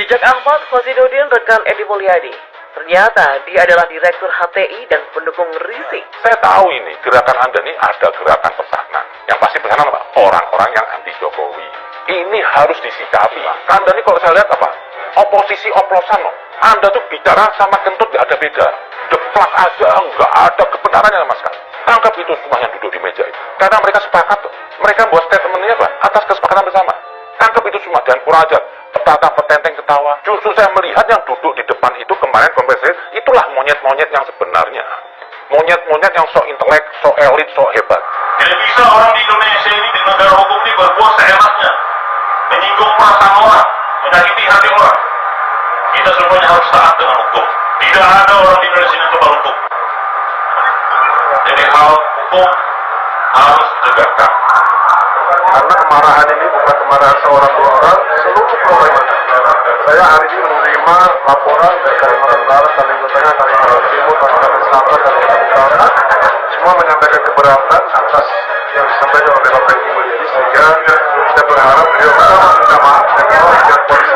Jejak Ahmad Khozinuddin rekan Edi Mulyadi. Ternyata dia adalah direktur HTI dan pendukung Rizik. Saya tahu ini, gerakan Anda ini ada gerakan pesanan. Yang pasti pesanan apa? Orang-orang yang anti Jokowi. Ini harus disikapi. Anda ini kalau saya lihat apa? Oposisi oplosan loh. Anda tuh bicara sama kentut gak ada beda. Deplak aja, nggak ada kebenarannya sama sekali. Anggap itu semua yang duduk di meja itu. Karena mereka sepakat tuh. Mereka buat statementnya apa? Atas kesepakatan bersama. Anggap itu semua, dan kurang aja. Petata petenteng ketawa. Justru saya melihat yang duduk di depan itu kemarin konferensi, itulah monyet-monyet yang sebenarnya. Monyet-monyet yang sok intelek, sok elit, sok hebat. Tidak bisa orang di Indonesia ini, di negara hukum ini berbuat seenaknya, menyinggung perasaan orang, menyakiti hati orang. Kita semuanya harus taat dengan hukum. Tidak ada orang di Indonesia yang kebal hukum. Jadi hal hukum harus ditegakkan. Karena kemarahan ini bukan kemarahan seorang dua orang, seluruh problema. Saya hari ini menerima laporan dari Kalimantan Barat, Kalimantan Tengah, Kalimantan Timur, Kalimantan Selatan, Kalimantan Utara, semua menyampaikan keberatan atas yang disampaikan oleh Bapak Edi Mulyadi, sehingga kita berharap beliau minta maaf dan pihak polisi.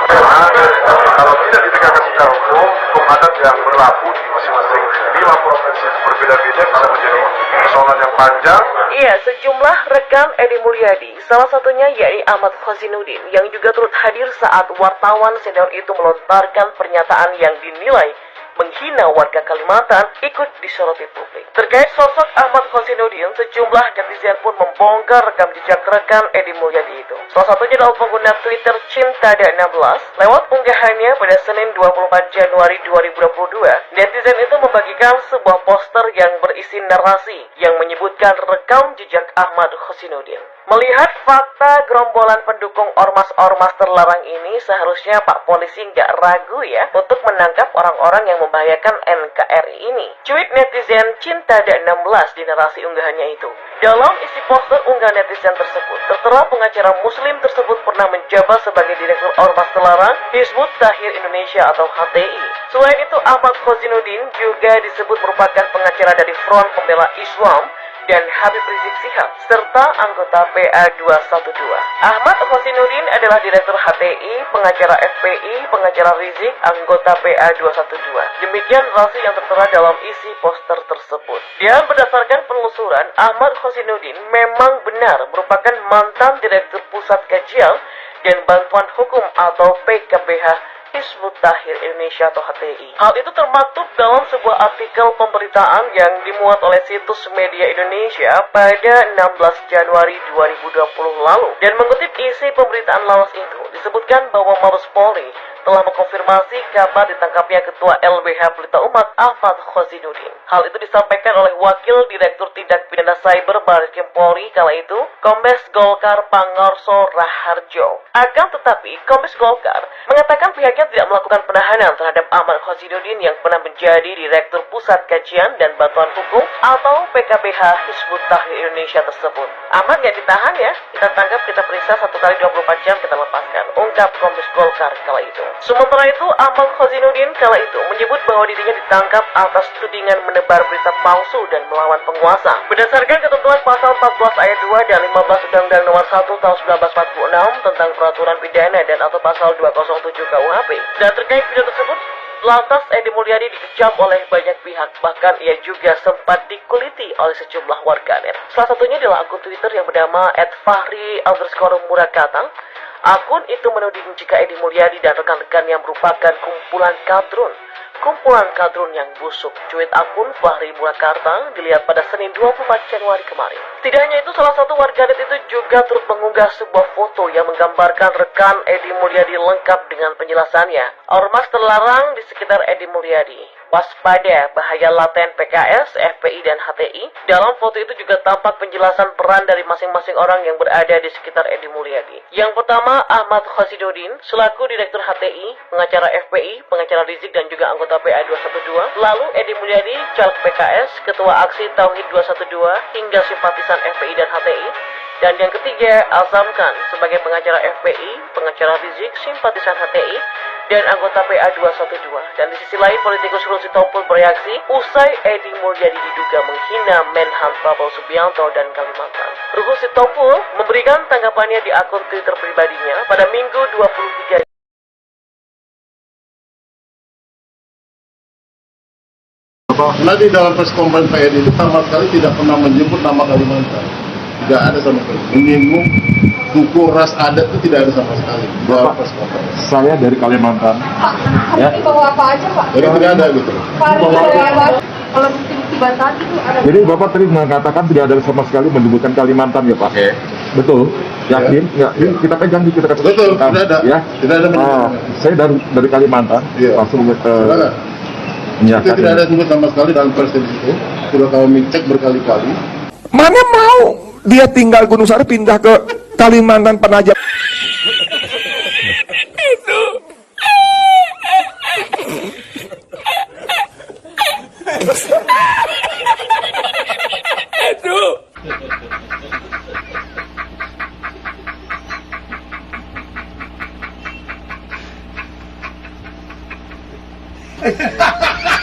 Karena kalau tidak ditegakkan secara hukum adat yang berlaku di masing-masing 5 provinsi berbeda-beda bisa menjadi persoalan yang panjang. Iya, sejumlah rekan Edi Mulyadi, salah satunya yakni Ahmad Khozinuddin, yang juga turut hadir saat wartawan senior itu melontarkan pernyataan yang dinilai menghina warga Kalimantan, ikut disoroti publik. Terkait sosok Ahmad Khozinuddin, sejumlah netizen pun membongkar rekam jejak rekan Edi Mulyadi itu. Salah satunya adalah pengguna Twitter Cintada16. Lewat unggahannya pada Senin 24 Januari 2022, netizen itu membagikan sebuah poster yang berisi narasi yang menyebutkan rekam jejak Ahmad Khozinuddin. Melihat fakta gerombolan pendukung ormas-ormas terlarang ini, seharusnya Pak Polisi nggak ragu ya untuk menangkap orang-orang yang membahayakan NKRI ini. Cuit netizen Cintada16 di narasi unggahannya itu. Dalam isi poster unggahan netizen tersebut, tertera pengacara muslim tersebut pernah menjabat sebagai direktur ormas terlarang Hizbut Tahrir Indonesia atau HTI. Selain itu, Ahmad Khozinuddin juga disebut merupakan pengacara dari Front Pembela Islam dan Habib Rizik Syihab, serta anggota PA212. Ahmad Khozinuddin adalah direktur HTI, pengacara FPI, pengacara Rizik, anggota PA212. Demikian narasi yang tertera dalam isi poster tersebut. Dan berdasarkan penelusuran, Ahmad Khozinuddin memang benar merupakan mantan direktur Pusat Kajian dan Bantuan Hukum atau PKPH Hizbut Tahrir Indonesia atau HTI. Hal itu termaktub dalam sebuah artikel pemberitaan yang dimuat oleh situs media Indonesia pada 16 Januari 2020 lalu. Dan mengutip isi pemberitaan lawas itu, disebutkan bahwa Mabes Polri telah mengkonfirmasi kabar ditangkapnya Ketua LBH Pelita Umat Ahmad Khozinuddin. Hal itu disampaikan oleh Wakil Direktur Tindak Pidana Cyber Barreskrim Polri kala itu, Kombes Golkar Pangarso Raharjo. Akan tetapi, Kombes Golkar mengatakan pihaknya tidak melakukan penahanan terhadap Ahmad Khozinuddin yang pernah menjadi Direktur Pusat Kajian dan Bantuan Hukum atau PKPH Hizbut Tahrir Indonesia tersebut. Ahmad nggak ditahan ya, kita tangkap, kita periksa 1 kali 24 jam kita lepaskan, ungkap Kombes Golkar kala itu. Sementara itu, Ahmad Khozinuddin kala itu menyebut bahwa dirinya ditangkap atas tudingan menebar berita palsu dan melawan penguasa. Berdasarkan ketentuan pasal 14 ayat 2 dan 15 Undang-Undang Nomor 1 Tahun 1946 tentang Peraturan Pidana dan atau pasal 207 KUHP. Dan terkait video tersebut, lantas Edi Mulyadi dikecam oleh banyak pihak, bahkan ia juga sempat dikuliti oleh sejumlah warganet. Salah satunya adalah akun Twitter yang bernama @fahri_murakatang. Akun itu menuding jika Edi Mulyadi dan rekan-rekannya merupakan kumpulan kadrun yang busuk. Cuit akun Fahri Murakarta dilihat pada Senin 24 Januari kemarin. Tidak hanya itu, salah satu warganet itu juga turut mengunggah sebuah foto yang menggambarkan rekan Edi Mulyadi lengkap dengan penjelasannya. Ormas terlarang di sekitar Edi Mulyadi. Waspada bahaya laten PKS, FPI, dan HTI. Dalam foto itu juga tampak penjelasan peran dari masing-masing orang yang berada di sekitar Edi Mulyadi. Yang pertama, Ahmad Khozinuddin selaku Direktur HTI, pengacara FPI, pengacara Rizik, dan juga anggota PA212. Lalu Edi Mulyadi, caleg PKS, Ketua Aksi Tauhid 212, hingga simpatisan FPI dan HTI. Dan yang ketiga, Azam Khan sebagai pengacara FPI, pengacara Rizik, simpatisan HTI, dan anggota PA212. Dan di sisi lain, politikus Ruhut Sitompul bereaksi usai Edi Mulyadi diduga menghina Menhan Prabowo Subianto dan Kalimantan. Ruhut Sitompul memberikan tanggapannya di akun Twitter pribadinya pada Minggu 23 Karena di dalam press conference Pak Edi itu sama sekali tidak pernah menyebut nama Kalimantan. Tidak ada sama sekali. Menyinggung suku ras adat itu tidak ada sama sekali di dalam press conference. Saya dari Kalimantan. Ya. Bawa apa aja Pak? Jadi tidak ada gitu. Kalau bukti-bukti bantahan itu ada. Jadi Bapak tadi mengatakan tidak ada sama sekali menyebutkan Kalimantan ya Pak? Betul? Yakin? Ya. Ini kita pegang di kita Betul, tidak ada. Ya. Tidak ada menyebut. Saya dari Kalimantan. Iya. Langsung Silakan. Itu tidak ada sebut sama sekali dalam press release itu. Sudah kami cek berkali-kali. Mana mau dia tinggal Gunung Sari pindah ke Kalimantan Penajam. Ha ha ha!